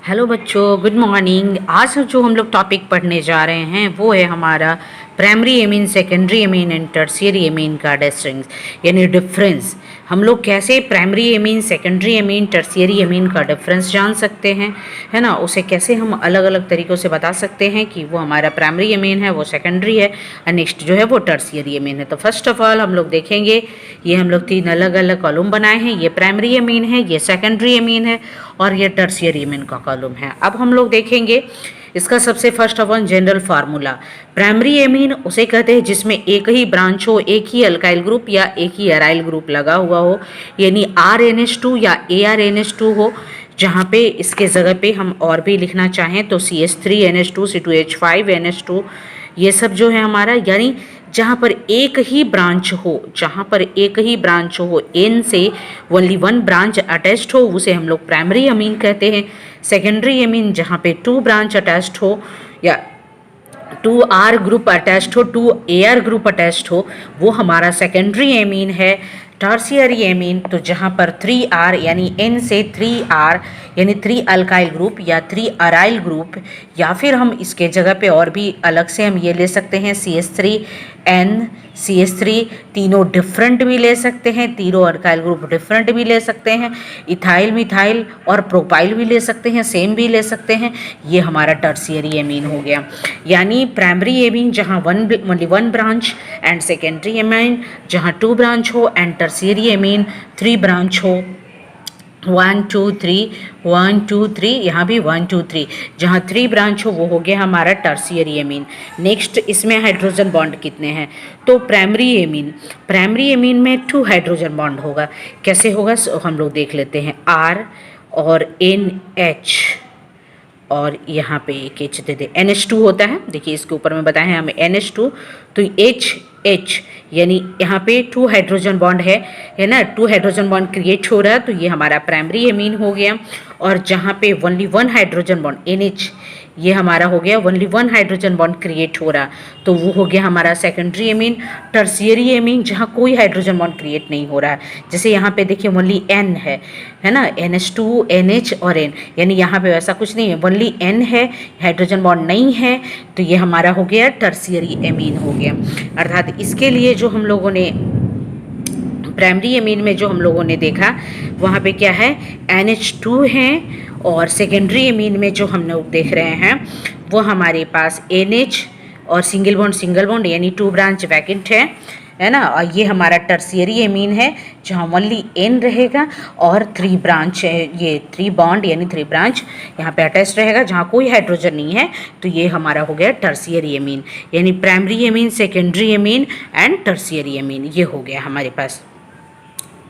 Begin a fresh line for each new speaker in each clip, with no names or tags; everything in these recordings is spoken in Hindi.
हेलो बच्चों, गुड मॉर्निंग। आज जो हम लोग टॉपिक पढ़ने जा रहे हैं वो है हमारा primary amine, secondary amine and tertiary amine का डिस्टिंक्स यानी डिफरेंस। हम लोग कैसे primary amine, secondary amine, tertiary amine का डिफरेंस जान सकते हैं, है ना। उसे कैसे हम अलग अलग तरीक़ों से बता सकते हैं कि वो हमारा प्राइमरी एमीन है, वो सेकेंडरी है और नेक्स्ट जो है वो टर्शियरी एमीन है। तो फर्स्ट ऑफ ऑल हम लोग देखेंगे, ये हम लोग 3 अलग अलग कॉलम बनाए हैं। ये प्राइमरी एमीन है, ये सेकेंडरी एमीन है और ये टर्शियरी एमीन का कॉलम है। अब हम लोग देखेंगे इसका सबसे first of all general formula. Primary amine उसे कहते हैं जिसमें एक ही ब्रांच हो, एक ही अल्काइल ग्रुप या एक ही एराइल ग्रुप लगा हुआ हो, यानी RNH2 या ARNH2 हो। जहाँ पे इसके जगह पे हम और भी लिखना चाहें तो CH3NH2, C2H5NH2, ये सब जो है हमारा, यानी जहाँ पर एक ही ब्रांच हो, जहाँ पर एक ही ब्रांच हो, एन से ओनली वन ब्रांच अटैच्ड हो, उसे हम लोग प्राइमरी एमीन कहते हैं। सेकेंडरी एमीन जहाँ पे 2 ब्रांच अटैच्ड हो या 2R ग्रुप अटैच्ड हो, 2AR ग्रुप अटैच्ड हो, वो हमारा सेकेंडरी एमीन है। टर्शियरी एमीन तो जहाँ पर 3R यानी N से 3R यानी 3 अल्काइल ग्रुप या 3 अराइल ग्रुप, या फिर हम इसके जगह पे और भी अलग से हम ये ले सकते हैं CH3N, CH3, तीनों डिफरेंट भी ले सकते हैं, तीनों अल्काइल ग्रुप डिफरेंट भी ले सकते हैं, इथाइल, मिथाइल और प्रोपाइल भी ले सकते हैं, सेम भी ले सकते हैं। ये हमारा टर्शियरी एमीन हो गया। यानी प्राइमरी एमीन जहाँ only one branch and secondary amine जहाँ 2 ब्रांच हो एंड टर्शियरी एमीन 3 ब्रांच हो, 1 2 3 1 2 3, यहाँ भी 1 2 3, जहाँ 3 ब्रांच हो वो हो गया हमारा टर्शियरी एमीन। नेक्स्ट इसमें हाइड्रोजन बॉन्ड कितने हैं, तो प्राइमरी एमीन में 2 हाइड्रोजन बॉन्ड होगा। कैसे होगा हम लोग देख लेते हैं। R और NH और यहाँ पे एक H दे दे, NH2 होता है। देखिए इसके ऊपर में बताए हैं हमें NH2, तो H यानी यहाँ पे 2 हाइड्रोजन बॉन्ड है ना, 2 हाइड्रोजन बॉन्ड क्रिएट हो रहा है, तो ये हमारा प्राइमरी एमीन हो गया। और जहाँ पे only one hydrogen bond NH, ये हमारा हो गया only one hydrogen bond create हो रहा, तो वो हो गया हमारा सेकेंडरी एमीन। टर्शियरी एमीन जहाँ कोई हाइड्रोजन बॉन्ड क्रिएट नहीं हो रहा है, जैसे यहाँ पे देखिए ओनली N है ना, NH2 NH और N, यानी यहाँ पे वैसा कुछ नहीं है, ओनली N है, हाइड्रोजन बॉन्ड नहीं है, तो ये हमारा हो गया टर्शियरी एमीन हो गया। अर्थात इसके लिए जो हम लोगों ने प्राइमरी एमीन में जो हम लोगों ने देखा वहाँ पे क्या है, NH2 है, और सेकेंडरी एमीन में जो हम लोग देख रहे हैं वो हमारे पास NH और सिंगल बॉन्ड यानी 2 ब्रांच वैकेंट है ना। और ये हमारा टर्शियरी एमीन है जहाँ ओनली N रहेगा और 3 ब्रांच है, ये 3 बॉन्ड यानी 3 ब्रांच यहाँ पे अटैच रहेगा जहाँ कोई हाइड्रोजन नहीं है, तो ये हमारा हो गया टर्शियरी एमीन। यानी primary amine, secondary amine and tertiary amine, ये हो गया हमारे पास।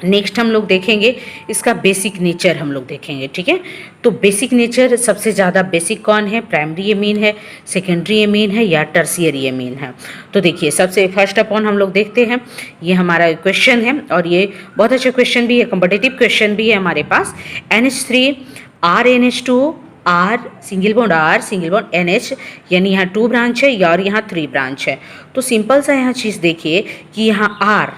नेक्स्ट हम लोग देखेंगे इसका बेसिक नेचर, हम लोग देखेंगे, ठीक है। तो बेसिक नेचर सबसे ज़्यादा बेसिक कौन है, प्राइमरी एमीन है, सेकेंडरी एमीन है या टर्शियरी एमीन है। तो देखिए सबसे फर्स्ट अपॉन हम लोग देखते हैं, ये हमारा क्वेश्चन है और ये बहुत अच्छा क्वेश्चन भी है, कॉम्पिटिटिव क्वेश्चन भी है हमारे पास। NH3 RNH2 R single bond NH, यानी यहाँ 2 ब्रांच है और यहाँ 3 ब्रांच है। तो सिंपल सा यहाँ चीज़ देखिए कि यहाँ R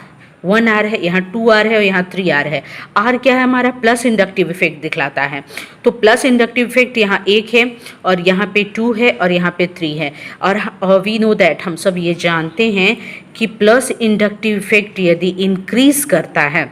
1R है, यहाँ 2R है और यहाँ 3R है। R क्या है हमारा, प्लस इंडक्टिव इफेक्ट दिखलाता है, तो प्लस इंडक्टिव इफेक्ट यहाँ 1 है और यहाँ पे 2 है और यहाँ पे 3 है। और वी नो दैट, हम सब ये जानते हैं कि प्लस इंडक्टिव इफेक्ट यदि इंक्रीज करता है,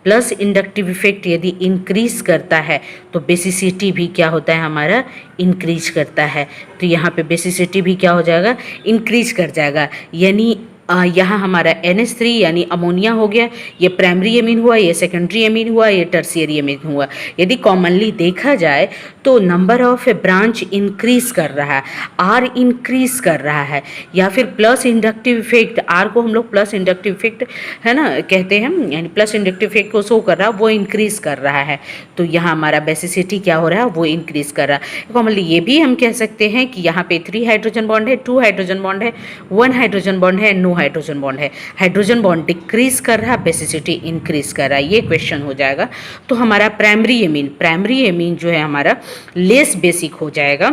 प्लस इंडक्टिव इफेक्ट यदि इंक्रीज करता है तो बेसिसिटी भी क्या होता है हमारा, इंक्रीज करता है। तो यहाँ पे बेसिसिटी भी क्या हो जाएगा, इंक्रीज कर जाएगा। यानी यहाँ हमारा NH3 यानी अमोनिया हो गया, ये प्राइमरी एमीन हुआ, ये सेकेंडरी एमीन हुआ, ये टर्शियरी एमीन हुआ। यदि कॉमनली देखा जाए तो नंबर ऑफ ब्रांच इंक्रीज कर रहा है, R इंक्रीज कर रहा है, या फिर प्लस इंडक्टिव इफेक्ट, R को हम लोग प्लस इंडक्टिव इफेक्ट है ना कहते हैं, यानी प्लस इंडक्टिव इफेक्ट को शो कर रहा है, वो इंक्रीज कर रहा है। तो यहाँ हमारा बेसिसिटी क्या हो रहा है, वो इंक्रीज कर रहा है। कॉमनली ये भी हम कह सकते हैं कि यहाँ पे 3 हाइड्रोजन बॉन्ड है, 2 हाइड्रोजन बॉन्ड है, 1 हाइड्रोजन बॉन्ड है, नो हाइड्रोजन बॉन्ड है। हाइड्रोजन बॉन्ड डिक्रीज कर रहा है, बेसिसिटी इंक्रीज कर रहा है, ये क्वेश्चन हो जाएगा। तो हमारा प्राइमरी एमीन जो है हमारा लेस बेसिक हो जाएगा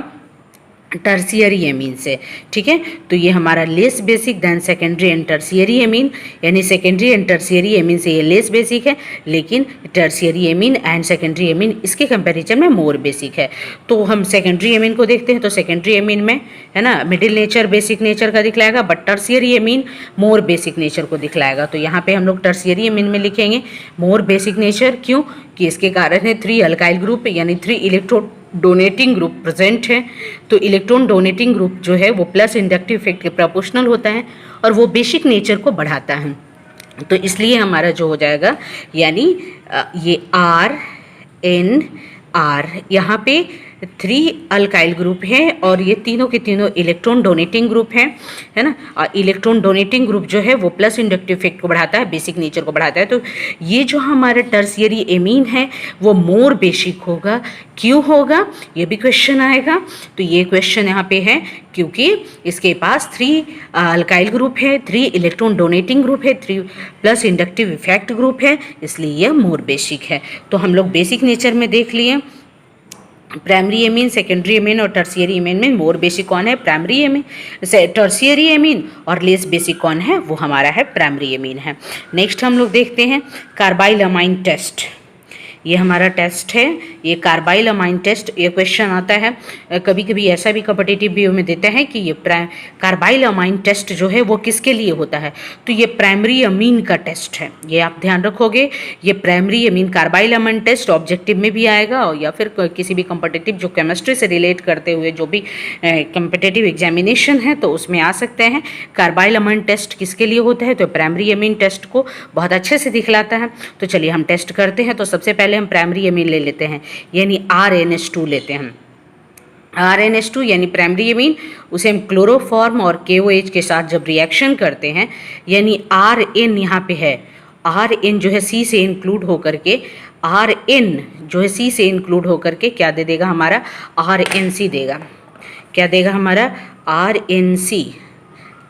टर्सियरी एमीन से, ठीक है। तो ये हमारा less basic than secondary and tertiary amine, यानी सेकेंडरी एंड टर्सियरी एमीन से ये लेस बेसिक है, लेकिन tertiary amine and secondary amine इसके कंपैरिजन में मोर बेसिक है। तो हम सेकेंडरी एमीन को देखते हैं, तो सेकेंडरी एमीन में है ना मिडिल नेचर बेसिक नेचर का दिखलाएगा, but tertiary amine more basic nature को दिखलाएगा। तो यहाँ पे हम लोग टर्सियरी एमीन में लिखेंगे मोर बेसिक नेचर, क्यों कि इसके कारण है 3 अल्काइल ग्रुप यानी 3 इलेक्ट्रोड डोनेटिंग ग्रुप प्रेजेंट है। तो इलेक्ट्रॉन डोनेटिंग ग्रुप जो है वो प्लस इंडक्टिव इफेक्ट के प्रोपोर्शनल होता है और वो बेसिक नेचर को बढ़ाता है। तो इसलिए हमारा जो हो जाएगा यानी ये आर एन आर, यहाँ पे 3 अल्काइल ग्रुप हैं और ये तीनों के तीनों इलेक्ट्रॉन डोनेटिंग ग्रुप हैं, है ना। और इलेक्ट्रॉन डोनेटिंग ग्रुप जो है वो प्लस इंडक्टिव इफेक्ट को बढ़ाता है, बेसिक नेचर को बढ़ाता है। तो ये जो हमारा टर्सियरी एमीन है वो मोर बेसिक होगा। क्यों होगा ये भी क्वेश्चन आएगा। तो ये क्वेश्चन यहाँ पे है क्योंकि इसके पास 3 अल्काइल ग्रुप है, 3 इलेक्ट्रॉन डोनेटिंग ग्रुप है, 3 प्लस इंडक्टिव इफेक्ट ग्रुप है, इसलिए यह मोर बेसिक है। तो हम लोग बेसिक नेचर में देख लिए प्राइमरी एमीन, सेकेंडरी एमीन और टर्सियरी एमीन में मोर बेसिक कौन है, प्राइमरी एमीन। टर्सियरी एमीन और लेस बेसिक कौन है, वो हमारा है प्राइमरी एमीन है। नेक्स्ट हम लोग देखते हैं कार्बाइल अमाइन टेस्ट। ये हमारा टेस्ट है, ये कार्बाइल अमाइन टेस्ट। ये क्वेश्चन आता है कभी कभी ऐसा भी कॉम्पिटिटिव व्यू में देता है कि ये कार्बाइल अमाइन टेस्ट जो है वो किसके लिए होता है। तो ये प्राइमरी अमीन का टेस्ट है, ये आप ध्यान रखोगे। ये primary amine carbylamine test objective में भी आएगा और या फिर किसी भी कॉम्पिटिटिव जो केमिस्ट्री से रिलेट करते हुए जो भी कॉम्पिटिटिव एग्जामिनेशन है तो उसमें आ सकते हैं। कार्बाइल अमाइन टेस्ट किसके लिए होता है, तो प्राइमरी अमीन टेस्ट को बहुत अच्छे से दिखलाता है। तो चलिए हम टेस्ट करते हैं। तो सबसे पहले हम प्राइमरी एमीन ले लेते हैं, यानी RnH2 लेते हैं। RnH2 यानी प्राइमरी एमीन, उसे हम क्लोरोफॉर्म और KOH के साथ जब रिएक्शन करते हैं, यानी Rn यहाँ पे है, Rn जो है C से इंक्लूड होकर के, Rn जो है C से इंक्लूड होकर के क्या दे देगा हमारा, RnC देगा। क्या देगा हमारा, RnC।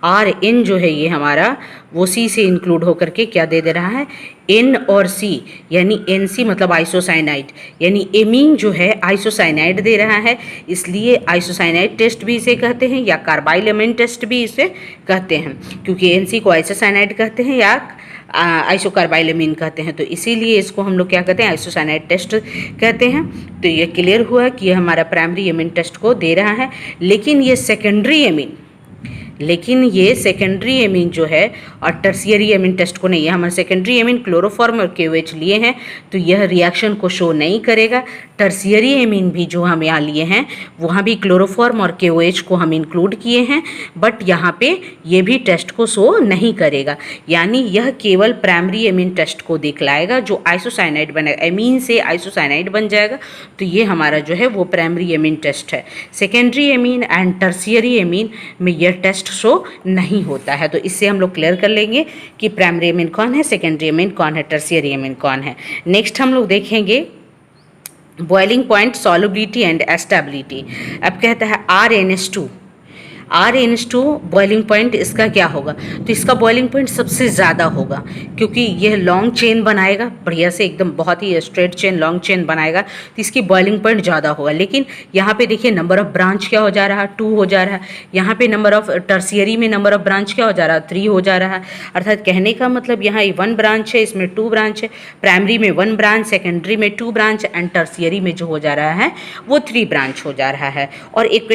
Rn जो है ये हमारा वो C से इंक्लूड होकर के क्या दे रहा है, N और C, यानी NC मतलब आइसोसाइनाइड, यानी एमीन जो है आइसोसाइनाइड दे रहा है, इसलिए आइसोसाइनाइड टेस्ट भी इसे कहते हैं या कार्बाइल अमीन टेस्ट भी इसे कहते हैं, क्योंकि NC को आइसोसाइनाइड कहते हैं या आइसोकार्बाइल अमीन कहते हैं। तो इसीलिए इसको हम लोग क्या कहते हैं, आइसोसाइनाइड टेस्ट कहते हैं। तो ये क्लियर हुआ कि ये हमारा प्राइमरी एमीन टेस्ट को दे रहा है। लेकिन ये सेकेंडरी एमीन जो है और टर्सियरी एमीन टेस्ट को नहीं है। हमारे सेकेंडरी एमीन क्लोरोफॉर्म और KOH लिए हैं तो यह रिएक्शन को शो नहीं करेगा। टर्सियरी एमीन भी जो हम यहाँ लिए हैं वहाँ भी क्लोरोफॉर्म और KOH को हम इंक्लूड किए हैं, बट यहाँ पे ये भी टेस्ट को शो नहीं करेगा, यानी यह केवल प्राइमरी एमीन टेस्ट को दिखलाएगा जो आइसोसाइनाइड बनेगा, एमीन से आइसोसाइनाइड बन जाएगा। तो ये हमारा जो है वो प्राइमरी एमीन टेस्ट है। Secondary amine and tertiary amine में यह टेस्ट शो नहीं होता है। तो इससे हम लोग क्लियर कर लेंगे कि प्राइमरी एमीन कौन है, सेकेंडरी एमीन कौन है, टर्सियरी एमीन कौन है। नेक्स्ट हम लोग देखेंगे बॉइलिंग पॉइंट, सॉल्युबिलिटी एंड एस्टेबिलिटी। अब कहता है RnH2 बॉइलिंग पॉइंट इसका क्या होगा, तो इसका बॉइलिंग पॉइंट सबसे ज़्यादा होगा क्योंकि यह लॉन्ग चेन बनाएगा, बढ़िया से एकदम बहुत ही स्ट्रेट चेन लॉन्ग चेन बनाएगा, तो इसकी बॉइलिंग पॉइंट ज़्यादा होगा। लेकिन यहाँ पे देखिए नंबर ऑफ ब्रांच क्या हो जा रहा है, 2 हो जा रहा है। यहाँ पे नंबर ऑफ टर्सियरी में नंबर ऑफ ब्रांच क्या हो जा रहा है, 3 हो जा रहा है। अर्थात कहने का मतलब यहाँ 1 ब्रांच है, इसमें 2 ब्रांच है। प्राइमरी में 1 ब्रांच, सेकेंडरी में 2 ब्रांच एंड टर्सियरी में जो हो जा रहा है वो 3 ब्रांच हो जा रहा है। और एक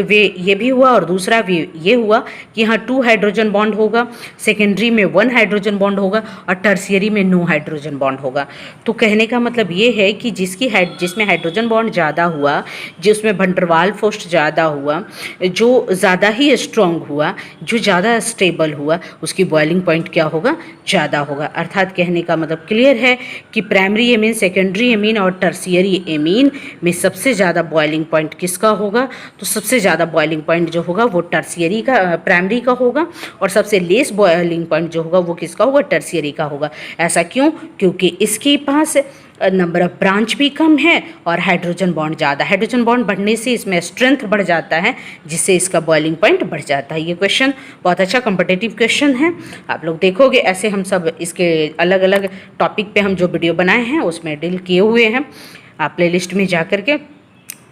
वे ये भी हुआ और दूसरा भी ये हुआ कि यहाँ 2 हाइड्रोजन बॉन्ड होगा, सेकेंडरी में 1 हाइड्रोजन बॉन्ड होगा और टर्सियरी में नो हाइड्रोजन बॉन्ड होगा। तो कहने का मतलब ये है कि जिसमें हाइड्रोजन बॉन्ड ज़्यादा हुआ, जिसमें वंडरवाल फोर्स ज़्यादा हुआ, जो ज़्यादा ही स्ट्रॉन्ग हुआ, जो ज़्यादा स्टेबल हुआ, उसकी बॉइलिंग पॉइंट क्या होगा, ज़्यादा होगा। अर्थात कहने का मतलब क्लियर है कि प्राइमरी एमीन, सेकेंडरी एमीन और टर्सियरी एमीन में सबसे ज़्यादा बॉइलिंग पॉइंट किसका होगा, तो सबसे ज़्यादा बॉइलिंग पॉइंट जो होगा वो टर्सियरी का, प्राइमरी का होगा, और सबसे लेस बॉइलिंग पॉइंट जो होगा वो किसका होगा, टर्सियरी का होगा। ऐसा क्यों, क्योंकि इसके पास नंबर ऑफ ब्रांच भी कम है और हाइड्रोजन बॉन्ड ज़्यादा। हाइड्रोजन बॉन्ड बढ़ने से इसमें स्ट्रेंथ बढ़ जाता है, जिससे इसका बॉइलिंग पॉइंट बढ़ जाता है। ये क्वेश्चन बहुत अच्छा कॉम्पिटिटिव क्वेश्चन है, आप लोग देखोगे। ऐसे हम सब इसके अलग अलग टॉपिक पे हम जो वीडियो बनाए हैं उसमें डील किए हुए हैं, आप प्लेलिस्ट में जा कर के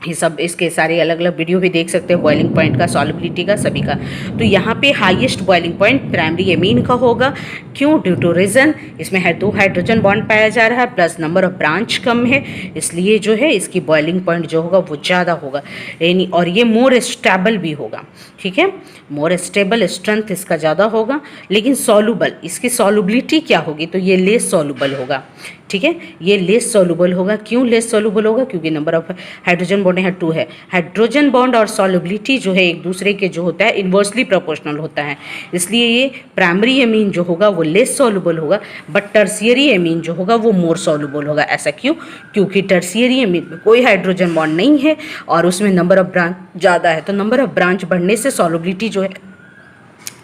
ये सब इसके सारे अलग अलग वीडियो भी देख सकते हैं, बॉइलिंग पॉइंट का, सॉल्युबिलिटी का, सभी का। तो यहाँ पे highest boiling point primary amine का होगा। क्यों? ड्यू टू रीज़न इसमें है 2 हाइड्रोजन बॉन्ड पाया जा रहा है, प्लस नंबर ऑफ ब्रांच कम है, इसलिए जो है इसकी बॉइलिंग पॉइंट जो होगा वो ज़्यादा होगा, यानी और ये मोर स्टेबल भी होगा। ठीक है, मोर स्टेबल, स्ट्रेंथ इसका ज़्यादा होगा। लेकिन सॉल्युबल, इसकी सॉल्युबिलिटी क्या होगी? तो ये लेस सॉल्युबल होगा। ठीक है, ये लेस सॉल्युबल होगा। क्यों लेस सॉल्युबल होगा? क्योंकि नंबर ऑफ हाइड्रोजन बॉन्ड यहाँ 2 है। हाइड्रोजन बॉन्ड और सॉल्युबिलिटी जो है एक दूसरे के जो होता है इन्वर्सली प्रोपोर्शनल होता है, इसलिए ये प्राइमरी एमीन जो होगा वो लेस सॉल्युबल होगा, बट टर्शियरी एमीन जो होगा वो मोर सॉल्युबल होगा। ऐसा क्यों? क्योंकि टर्शियरी एमीन में कोई हाइड्रोजन बॉन्ड नहीं है और उसमें नंबर ऑफ ब्रांच ज़्यादा है, तो नंबर ऑफ ब्रांच बढ़ने से सॉल्युबिलिटी जो है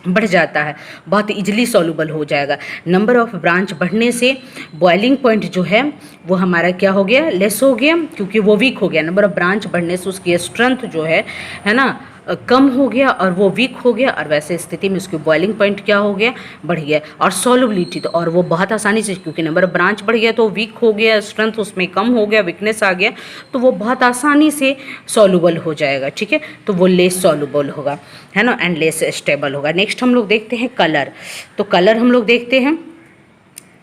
बढ़ जाता है, बहुत इजीली सॉल्युबल हो जाएगा। नंबर ऑफ ब्रांच बढ़ने से बॉइलिंग पॉइंट जो है वो हमारा क्या हो गया? लेस हो गया, क्योंकि वो वीक हो गया। नंबर ऑफ ब्रांच बढ़ने से उसकी स्ट्रेंथ जो है ना, कम हो गया और वो वीक हो गया, और वैसे स्थिति में उसकी बॉइलिंग पॉइंट क्या हो गया? बढ़ गया। और सॉल्युबिलिटी तो, और वो बहुत आसानी से, क्योंकि नंबर ऑफ ब्रांच बढ़ गया तो वीक हो गया, स्ट्रेंथ उसमें कम हो गया, वीकनेस आ गया, तो वो बहुत आसानी से सॉल्युबल हो जाएगा। ठीक है, तो वो लेस सॉल्युबल होगा, है ना, एंड लेस स्टेबल होगा। नेक्स्ट हम लोग देखते हैं कलर। तो कलर हम लोग देखते हैं,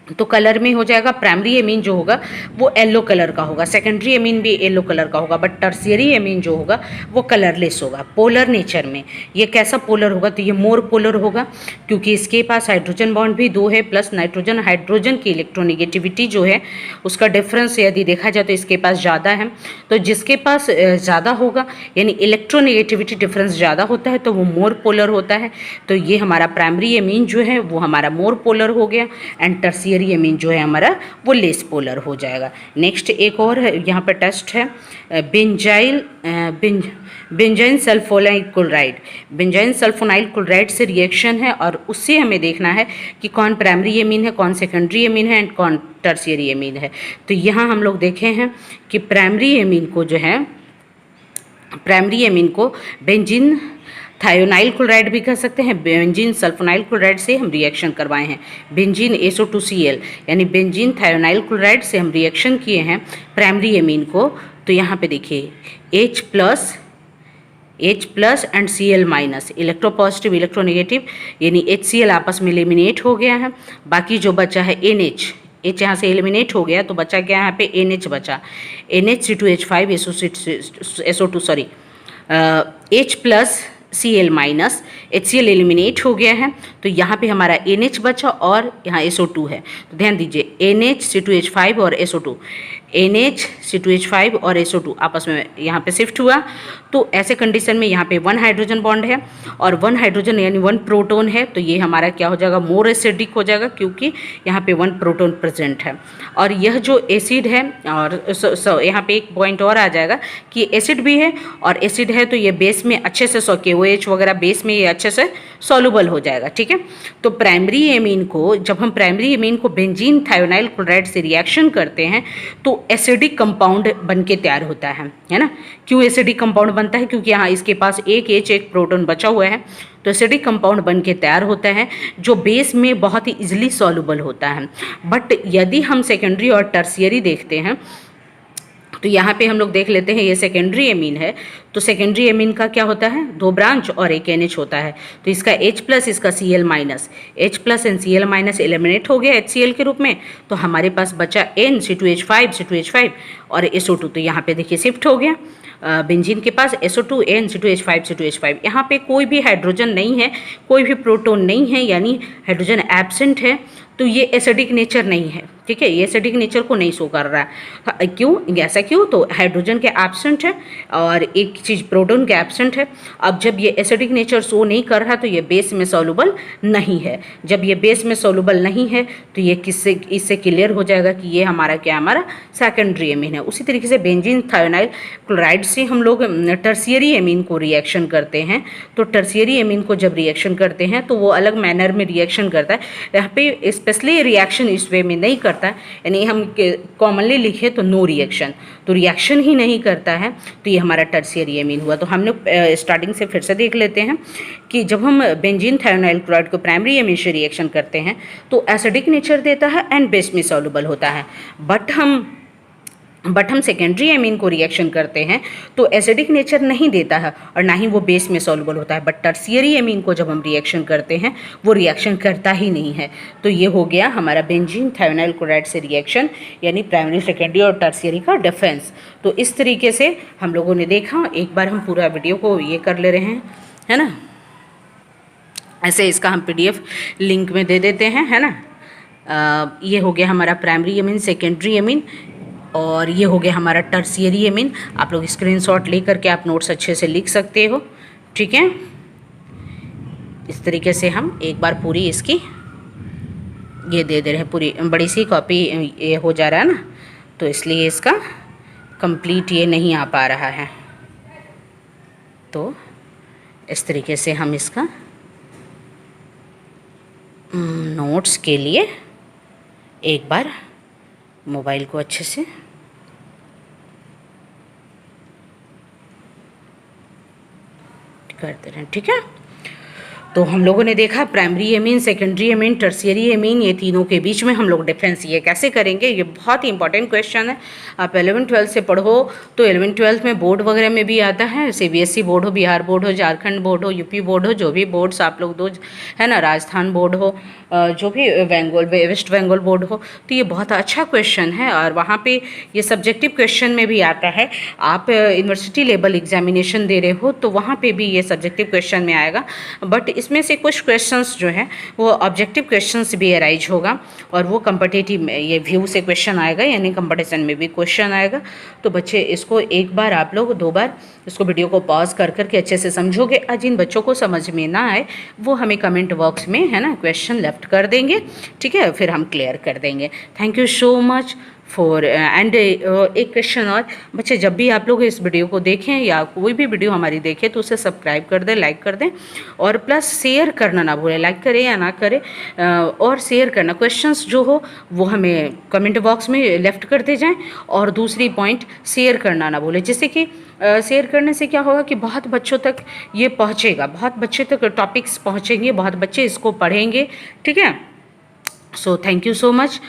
तो कलर में हो जाएगा प्राइमरी एमीन जो होगा वो येलो कलर का होगा, सेकेंडरी एमीन भी येलो कलर का होगा, बट टर्शियरी एमीन जो होगा वो कलरलेस होगा। पोलर नेचर में ये कैसा पोलर होगा? तो ये मोर पोलर होगा, क्योंकि इसके पास हाइड्रोजन बॉन्ड भी 2 है, प्लस नाइट्रोजन हाइड्रोजन की इलेक्ट्रोनिगेटिविटी जो है उसका डिफरेंस यदि देखा जाए तो इसके पास ज़्यादा है। तो जिसके पास ज़्यादा होगा, यानी इलेक्ट्रोनिगेटिविटी डिफरेंस ज़्यादा होता है, तो वो मोर पोलर होता है। तो ये हमारा प्राइमरी एमीन जो है वो हमारा मोर पोलर हो गया, एंड टर्शियरी एमीन जो है हमारा वो लेस पोलर हो जाएगा। नेक्स्ट एक और यहाँ पर टेस्ट है, benzyl sulfonyl chloride. Benzyl sulfonyl chloride से रिएक्शन है, और उससे हमें देखना है कि कौन प्राइमरी एमीन है, कौन सेकेंडरी एमीन है, एंड कौन टर्शियरी एमीन है। तो यहाँ हम लोग देखे हैं कि प्राइमरी एमीन को जो है, प्राइमरी एमीन को बेंजीन थायोनाइल क्लोराइड भी कह सकते हैं, बेंजीन सल्फोनाइल क्लोराइड से हम रिएक्शन करवाए हैं। बेंजीन SO2Cl यानी बेंजीन थायोनाइल क्लोराइड से हम रिएक्शन किए हैं प्राइमरी एमीन को। तो यहाँ पे देखिए H plus and Cl minus, electropositive electronegative, यानी HCl आपस में एलिमिनेट हो गया है। बाकी जो बचा है NH, H यहाँ से एलिमिनेट हो गया, तो बचा क्या यहाँ पे? NH बचा, NH2H5 SO2 sorry H plus Cl minus, HCl eliminate हो गया है, तो यहाँ पे हमारा NH बचा और यहाँ SO2 है। तो ध्यान दीजिए NH2H5 और SO2, NH2H5 और SO2 आपस में यहाँ पे शिफ्ट हुआ। तो ऐसे कंडीशन में यहाँ पे 1 हाइड्रोजन बॉन्ड है और 1 हाइड्रोजन यानी 1 प्रोटॉन है, तो ये हमारा क्या हो जाएगा? मोर एसिडिक हो जाएगा, क्योंकि यहाँ पे 1 प्रोटॉन प्रेजेंट है। और यह जो एसिड है, और यहाँ पे एक पॉइंट और आ जाएगा कि एसिड भी है, और एसिड है तो ये बेस में अच्छे से KOH वगैरह बेस में ये अच्छे से सॉल्युबल हो जाएगा। ठीक है, तो प्राइमरी एमीन को, जब हम प्राइमरी एमीन को बेंजीन थायोनाइल क्लोराइड से रिएक्शन करते हैं तो एसिडिक कंपाउंड बन के तैयार होता है ना। क्यों एसिडिक कंपाउंड बनता है? क्योंकि यहाँ इसके पास एक H एक प्रोटॉन बचा हुआ है, तो एसिडिक कंपाउंड बन के तैयार होता है जो बेस में बहुत ही इजीली सॉल्युबल होता है। बट यदि हम सेकेंडरी और टर्शियरी देखते हैं तो यहाँ पे हम लोग देख लेते हैं, ये सेकेंडरी एमीन है, तो सेकेंडरी एमीन का क्या होता है? 2 ब्रांच और एक NH होता है, तो इसका H प्लस इसका Cl minus, H plus and Cl minus eliminate हो गया HCl के रूप में, तो हमारे पास बचा N C2H5 और SO2। तो यहाँ पे देखिए शिफ्ट हो गया, बेंजीन के पास SO2 N C2H5 यहाँ पे कोई भी हाइड्रोजन नहीं है, कोई भी प्रोटॉन नहीं है, यानी हाइड्रोजन एब्सेंट है, तो ये एसिडिक नेचर नहीं है। ठीक है, ये एसिडिक नेचर को नहीं शो कर रहा है। क्यों? ऐसा क्यों? तो हाइड्रोजन के एब्सेंट है और एक चीज़ प्रोटॉन के एब्सेंट है। अब जब ये एसिडिक नेचर शो नहीं कर रहा तो ये बेस में सॉल्युबल नहीं है। जब ये बेस में सॉल्युबल नहीं है तो ये इससे क्लियर हो जाएगा कि ये हमारा क्या, हमारा सेकेंडरी एमीन है। उसी तरीके से बेंजीन थायोनाइल क्लोराइड से हम लोग टर्शियरी एमीन को रिएक्शन करते हैं, तो टर्शियरी एमीन को जब रिएक्शन करते हैं तो वो अलग मैनर में रिएक्शन करता है। यहाँ पे स्पेशली रिएक्शन इस वे में नहीं करता है, यानी हम कॉमनली लिखे तो नो रिएक्शन, तो रिएक्शन ही नहीं करता है, तो ये हमारा टर्शियरी एमीन हुआ। तो हम लोग स्टार्टिंग से फिर से देख लेते हैं कि जब हम बेंजीन थायोनाइल क्लोराइड को प्राइमरी एमीन से रिएक्शन करते हैं तो एसिडिक नेचर देता है एंड बेस में सॉल्युबल होता है। बट हम बट हम सेकेंडरी एमीन को रिएक्शन करते हैं तो एसिडिक नेचर नहीं देता है और ना ही वो बेस में सॉल्युबल होता है। बट टर्शियरी एमीन को जब हम रिएक्शन करते हैं वो रिएक्शन करता ही नहीं है। तो ये हो गया हमारा बेंजीन थायोनाइल क्लोराइड से रिएक्शन, यानी प्राइमरी, सेकेंडरी और टर्शियरी का डिफरेंस। तो इस तरीके से हम लोगों ने देखा। एक बार हम पूरा वीडियो को ये कर ले रहे हैं, है ना। ऐसे इसका हम PDF लिंक में दे देते हैं, है ना। ये हो गया हमारा प्राइमरी एमीन, सेकेंडरी एमीन, और ये हो गया हमारा टर्शियरी एमीन। आप लोग स्क्रीनशॉट ले करके आप नोट्स अच्छे से लिख सकते हो, ठीक है। इस तरीके से हम एक बार पूरी इसकी ये दे दे रहे हैं, पूरी बड़ी सी कॉपी ये हो जा रहा है ना, तो इसलिए इसका कंप्लीट ये नहीं आ पा रहा है। तो इस तरीके से हम इसका नोट्स के लिए एक बार मोबाइल को अच्छे से करते रहें, ठीक है। तो हम लोगों ने देखा primary amine, secondary amine, tertiary amine, ये तीनों के बीच में हम लोग डिफरेंस ये कैसे करेंगे, ये बहुत ही इंपॉर्टेंट क्वेश्चन है। आप 11th-12th से पढ़ो तो 11th-12th में बोर्ड वगैरह में भी आता है। CBSE बोर्ड हो, बिहार बोर्ड हो, झारखंड बोर्ड हो, यूपी बोर्ड हो, जो भी बोर्ड्स आप लोग दो, है ना, राजस्थान बोर्ड हो, जो भी वेस्ट बंगाल बोर्ड हो, तो ये बहुत अच्छा क्वेश्चन है। और वहाँ पे ये सब्जेक्टिव क्वेश्चन में भी आता है। आप यूनिवर्सिटी लेवल एग्जामिनेशन दे रहे हो तो वहाँ पे भी ये सब्जेक्टिव क्वेश्चन में आएगा। बट इसमें से कुछ क्वेश्चंस जो हैं वो ऑब्जेक्टिव क्वेश्चंस भी अराइज होगा, और वो कम्पिटिटिव ये व्यू से क्वेश्चन आएगा, यानी कंपटीशन में भी क्वेश्चन आएगा। तो बच्चे इसको एक बार आप लोग 2 बार इसको वीडियो को पॉज कर करके अच्छे से समझोगे। और जिन बच्चों को समझ में ना आए वो हमें कमेंट बॉक्स में, है ना, क्वेश्चन लेफ्ट कर देंगे, ठीक है, फिर हम क्लियर कर देंगे। Thank you so much for and एक क्वेश्चन और, बच्चे जब भी आप लोग इस वीडियो को देखें या कोई भी वीडियो हमारी देखें तो उसे सब्सक्राइब कर दें, लाइक कर दें, और प्लस शेयर करना ना भूलें। लाइक करें या ना करें, और शेयर करना। क्वेश्चंस जो हो वो हमें कमेंट बॉक्स में लेफ्ट करते जाएं, और दूसरी पॉइंट शेयर करना ना भूलें, जिससे कि शेयर करने से क्या होगा कि बहुत बच्चों तक ये पहुँचेगा, बहुत बच्चे तक टॉपिक्स पहुँचेंगे, बहुत बच्चे इसको पढ़ेंगे, ठीक है। So thank you so much.